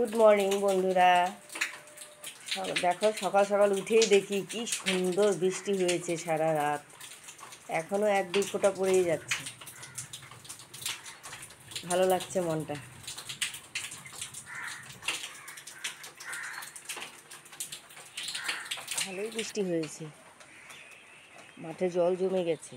Good morning বন্ধুরা। দেখো সকাল সকাল উঠেই দেখি কি সুন্দর বৃষ্টি হয়েছে সারা রাত, এখনও এক দুই ফোঁটা পড়েই যাচ্ছে। ভালো লাগছে মনটা। ভালোই বৃষ্টি হয়েছে, মাঠে জল জমে গেছে।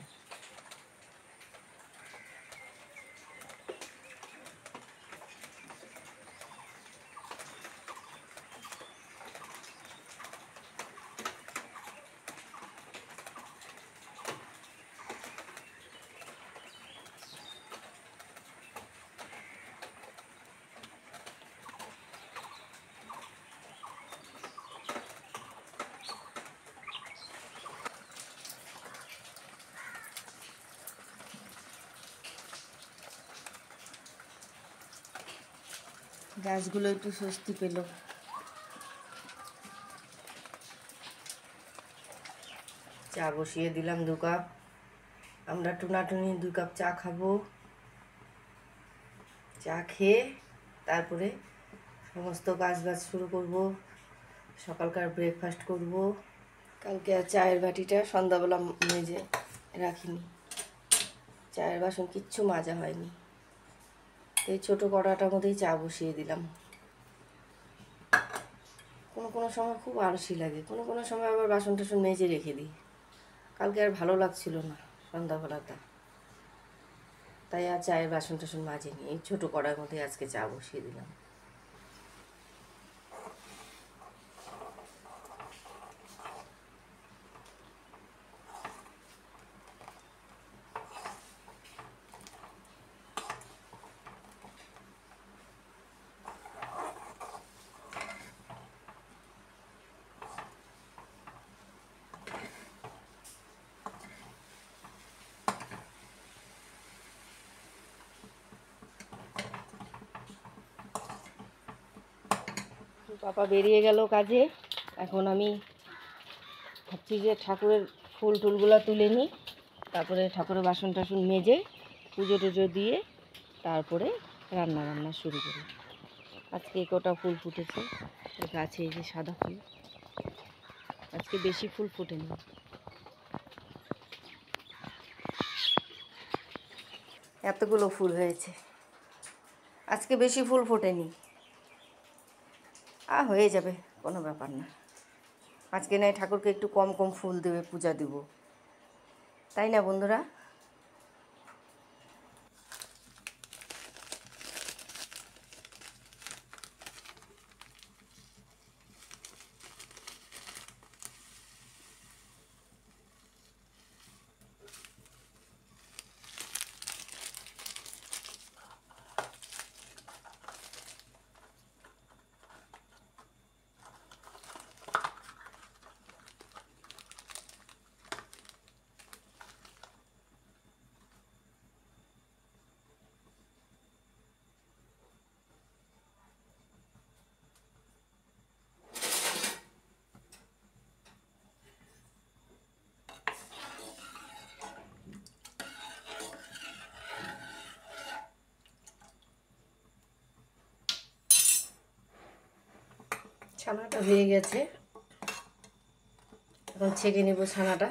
গাছগুলো একটু স্বস্তি পেল। চা বসিয়ে দিলাম 2 কাপ। আমরা টুনাটুনি 2 কাপ চা খাবো। চা খেয়ে তারপরে সমস্ত কাজ শুরু করব। সকালকার ব্রেকফাস্ট করব। কালকে আর চায়ের বাটিটা সন্ধ্যাবেলা মেজে রাখিনি, চায়ের বাসন কিচ্ছু মাজা হয়নি। এই ছোটো কড়াটার মধ্যেই চা বসিয়ে দিলাম। কোনো সময় খুব আলসি লাগে, কোনো সময় আবার বাসন টাসন মেজে রেখে দিই। কালকে আর ভালো লাগছিল না সন্ধ্যাবেলাটা, তাই আর চায়ের বাসন টাসন মাজিনি। এই ছোটো কড়ার মধ্যে আজকে চা বসিয়ে দিলাম। পাপা বেরিয়ে গেল কাজে। এখন আমি ভাবছি যে ঠাকুরের ফুল টুলগুলো তুলে নিই, তারপরে ঠাকুরের বাসন টাসন মেজে পুজো টুজো দিয়ে তারপরে রান্না শুরু করি। আজকে কটা ফুল ফুটেছে গাছে, এই যে সাদা ফুল। আজকে বেশি ফুল ফোটেনি। এতগুলো ফুল হয়েছে, আজকে বেশি ফুল ফোটেনি। হয়ে যাবে, কোনো ব্যাপার না। আজকে নয় ঠাকুরকে একটু কম কম ফুল দেবে, পূজা দেব, তাই না বন্ধুরা? ছানাটা হয়ে গেছে, এখন ছেঁকে নেব ছানাটা।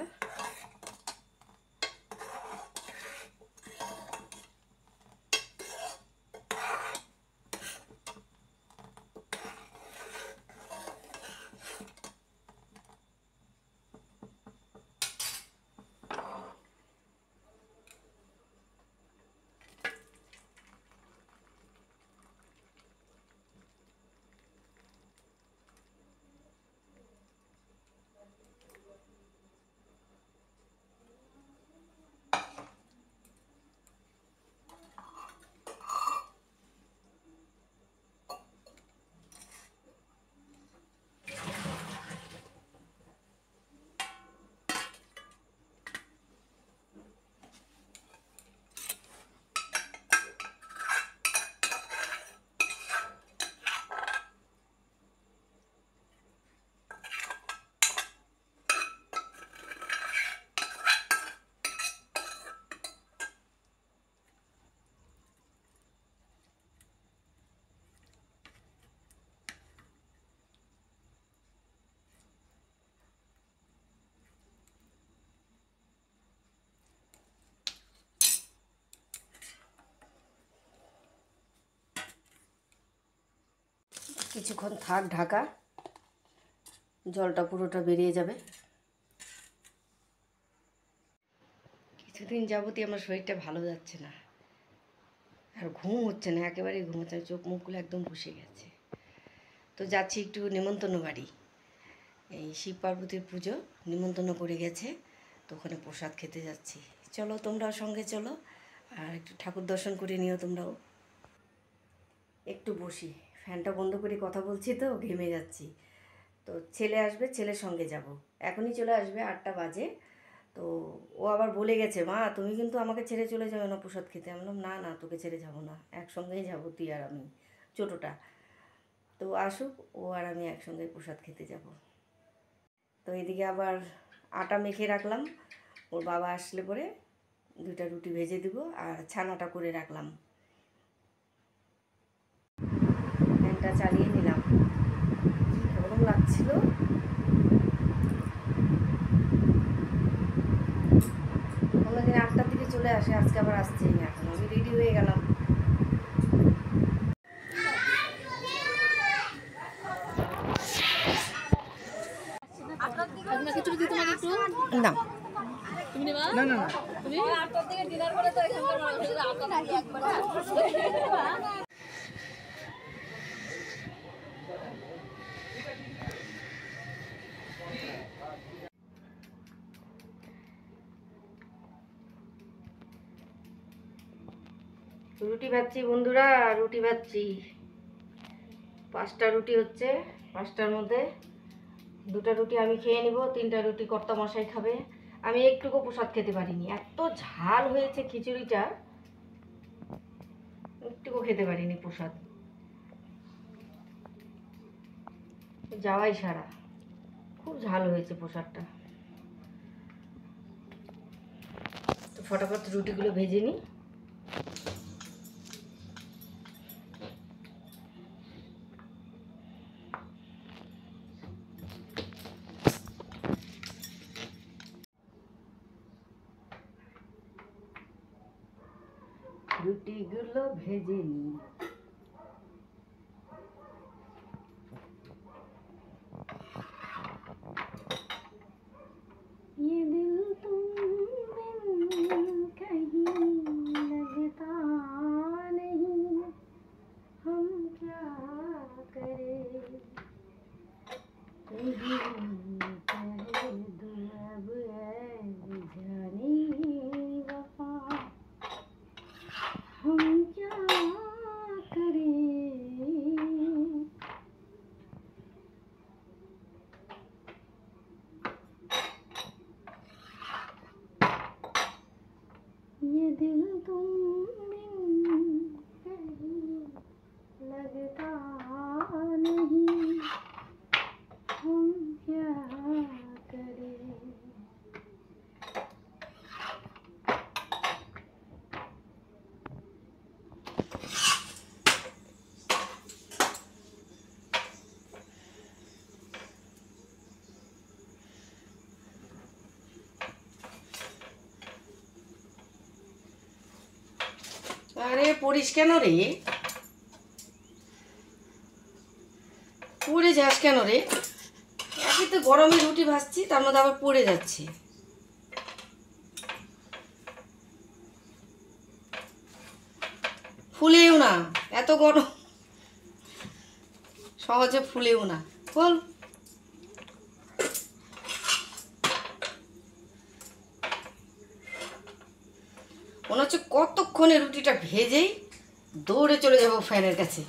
কিছুক্ষণ থাক ঢাকা, জলটা পুরোটা বেরিয়ে যাবে। কিছুদিন যাবতই আমার শরীরটা ভালো যাচ্ছে না, আর ঘুম হচ্ছে না, একেবারেই ঘুম হচ্ছে না, চোখ মুখগুলো একদম বসে গেছে। তো যাচ্ছি একটু নেমন্তন্ন বাড়ি, এই শিব পার্বতীর পুজো নিমন্ত্রণ করে গেছে, তো ওখানে প্রসাদ খেতে যাচ্ছি। চলো তোমরাও সঙ্গে চলো, আর একটু ঠাকুর দর্শন করে নিও তোমরাও। একটু বসি, ফ্যানটা বন্ধ করে কথা বলছি তো ঘেমে যাচ্ছি। তো ছেলে আসবে, ছেলের সঙ্গে যাব, এখনই চলে আসবে, 8টা বাজে। তো ও আবার বলে গেছে, মা তুমি কিন্তু আমাকে ছেড়ে চলে যাবে না প্রসাদ খেতে। আমি বললাম না না, তোকে ছেড়ে যাব না, একসঙ্গেই যাবো তুই আর আমি, ছোটোটা। তো আসুক, ও আর আমি একসঙ্গে প্রসাদ খেতে যাব। তো এদিকে আবার আটা মেখে রাখলাম, ওর বাবা আসলে পরে 2টা রুটি ভেজে দিব, আর ছানাটা করে রাখলাম। ফ্যানটা চালিয়ে নিলাম, গরম লাগছিল। অন্যদিন 8টার দিকে চলে আসে, আজকে আবার আসছেই না। এখন আমি রেডি হয়ে গেলাম। না না না না রুটি ভাজছি বন্ধুরা, রুটি ভাজছি। 5টা রুটি হচ্ছে, 5টার মধ্যে 2টা রুটি আমি খেয়ে নিব, 3টা রুটি কর্তা মশাই খাবে। আমি একটুকু প্রসাদ খেতে পারিনি, এত ঝাল হয়েছে খিচুড়িটা, একটুকু খেতে পারিনি প্রসাদ, যাওয়াই সারা। খুব ঝাল হয়েছে প্রসাদটা। তো ফটাফট রুটিগুলো ভেজে নিই। রুটিগুলো ভেজে নিই। ये दिल तुम बिन कहीं लगता नहीं, हम क्या करें, कहे दो अब ऐ जानी वफा, हम क्या करें। ये दिल तुम बिन कहीं लगता नहीं, हम क्या करें। আরে পড়িস কেন রে, পড়ে যাস কেন রে? একই তো গরমে রুটি ভাজছি, তার মধ্যে আবার পড়ে যাচ্ছে। ফুলেও না, এত গরম, সহজে ফুলেও না। বল, মনে হচ্ছে কতক্ষণে রুটিটা ভেজেই দৌড়ে চলে যাব ফ্যানের কাছে।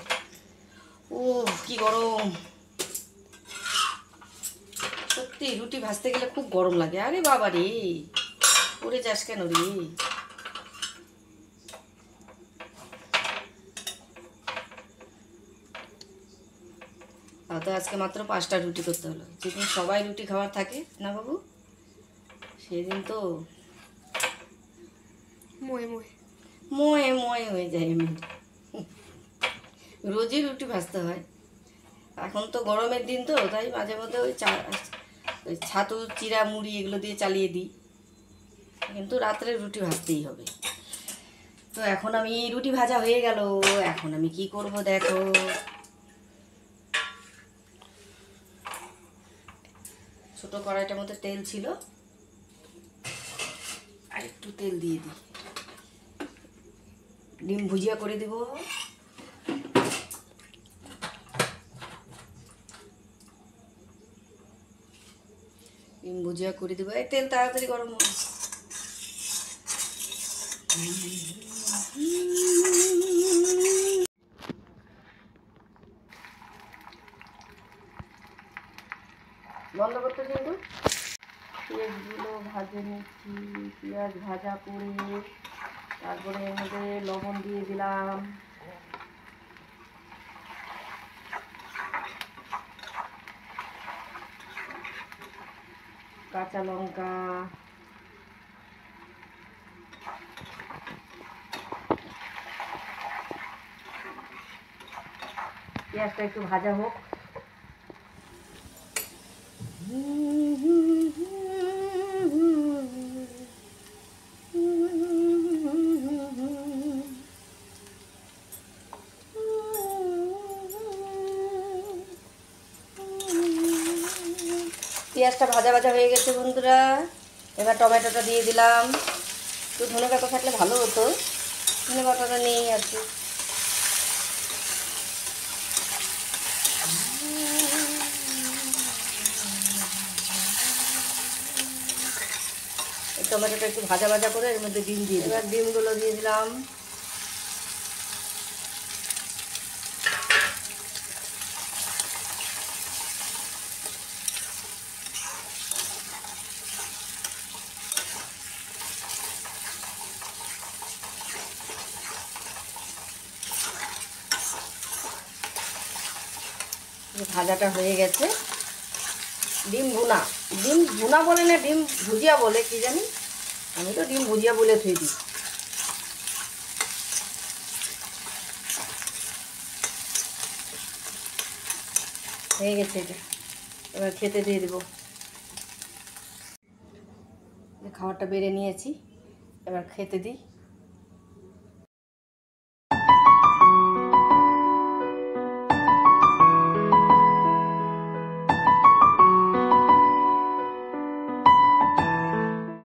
ও কি গরম, সত্যি রুটি ভাজতে গেলে খুব গরম লাগে। আরে বাবা রে, পড়ে যাস কেন রে? তো আজকে মাত্র 5টা রুটি করতে হলো, যেদিন সবাই রুটি খাওয়ার থাকে না বাবু, সেদিন তো ময়ে ময়ে হয়ে যায়। এমনি রোজই রুটি ভাজতে হয়। এখন তো গরমের দিন তো, তাই মাঝে মধ্যে ওই ছাতু চিরা মুড়ি এগুলো দিয়ে চালিয়ে দিই, কিন্তু রাত্রে রুটি ভাজতেই হবে। তো এখন আমি রুটি ভাজা হয়ে গেল, এখন আমি কি করব দেখো। ছোট কড়াইটার মধ্যে তেল ছিল, আর একটু তেল দিয়ে দিই। ডিম ভুজিয়া করে দেব। ডিম ভুজিয়া করে দেবো। এই তেল তাড়াতাড়ি গরম হবে। বন্ধ করতে কিন্তু পেঁয়াজগুলো ভাজে নিচ্ছি। পেঁয়াজ ভাজা করে তারপরে এর মধ্যে লবণ দিয়ে দিলাম, কাঁচা লঙ্কা, পেঁয়াজটা একটু ভাজা হোক। পেঁয়াজটা ভাজা ভাজা হয়ে গেছে বন্ধুরা। এবার টমেটোটা দিয়ে দিলাম। একটু ধনে পাতা থাকলে ভালো হতো, ধনে পাতাটা নেই আর কি। টমেটোটা একটু ভাজা ভাজা করে এর মধ্যে ডিম দিয়ে, এবার ডিমগুলো দিয়ে দিলাম। ভাজাটা হয়ে গেছে। ডিম ভুনা, ডিম ভুনা বলে না ডিম ভুজিয়া বলে কি জানি, আমি তো ডিম ভুজিয়া বলে থুই দিই। হয়ে গেছে এটা, এবার খেতে দিয়ে দেবো। খাবারটা বেড়ে নিয়েছি, এবার খেতে দিই।